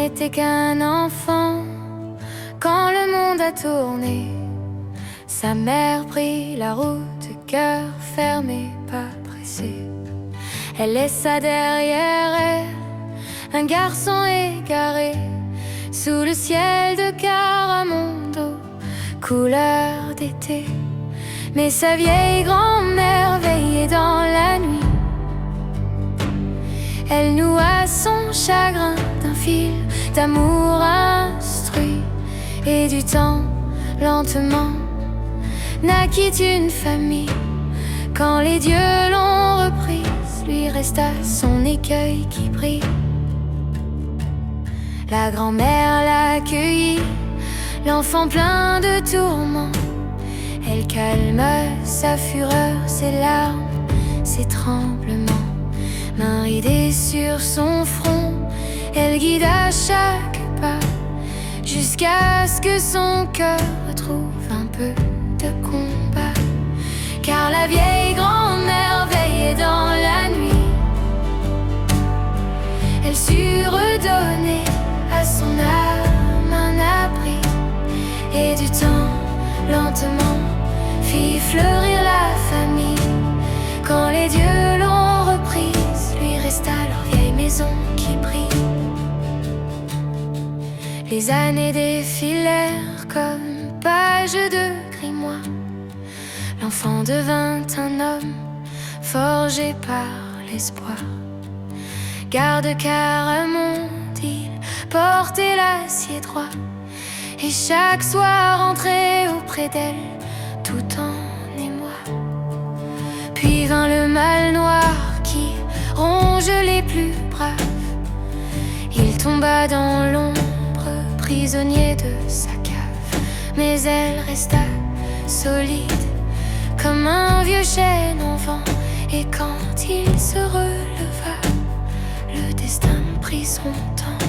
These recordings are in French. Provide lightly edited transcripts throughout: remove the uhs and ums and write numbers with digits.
n'était qu'un enfant quand le monde a tourné. Sa mère prit la route, cœur fermé, pas pressé. Elle laissa derrière elle un garçon égaré sous le ciel de Caramondo, couleur d'été. Mais sa vieille grand-mère veillait dans la nuit. Elle noua son chagrin d'un fil d'amour instruit. Et du temps, lentement, naquit une famille. Quand les dieux l'ont reprise, lui resta son écueil qui brille. La grand-mère l'accueillit, l'enfant plein de tourments. Elle calme sa fureur, ses larmes, ses tremblements. Main ridée sur son front, elle guide à chaque pas, jusqu'à ce que son cœur retrouve un peu de combat. Car la vieille grand-mère veillait dans la nuit. Elle sut redonner à son âme un abri. Et du temps, lentement, fit fleurir la famille. Quand les dieux l'ont reprise, lui resta leur vieille maison qui brille. Les années défilèrent comme pages de grimoire. L'enfant devint un homme forgé par l'espoir. Garde Caramondo, il portait l'acier droit. Et chaque soir entrait auprès d'elle tout en émoi. Puis vint le mal noir qui ronge les plus braves. Il tomba dans l'ombre, prisonnier de sa cave. Mais elle resta solide comme un vieux chêne en vent. Et quand il se releva, le destin prit son temps.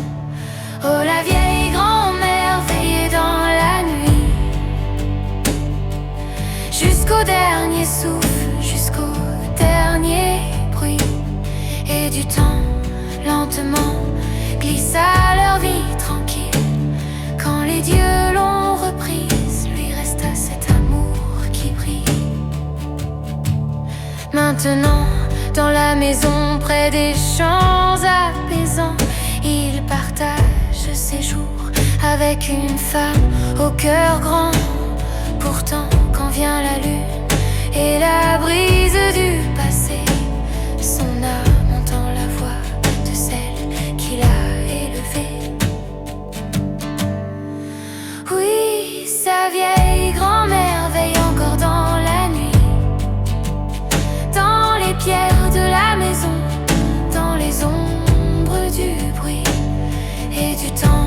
Oh, la vieille grand-mère veillait dans la nuit, jusqu'au dernier souffle, jusqu'au dernier bruit. Et du temps, lentement, glissa leur vie tranquille. Quand les dieux l'ont reprise, lui resta cet amour qui brille. Maintenant, dans la maison près des champs apaisants, il partage ses jours avec une femme au cœur grand. Pourtant, quand vient la lune et la brise du passé, son âme entend la voix de celle qui l'a élevée. Oui, sa vieille grand-mère veille encore dans la nuit, dans les pierres de la maison, dans les ombres du bruit. Et du temps,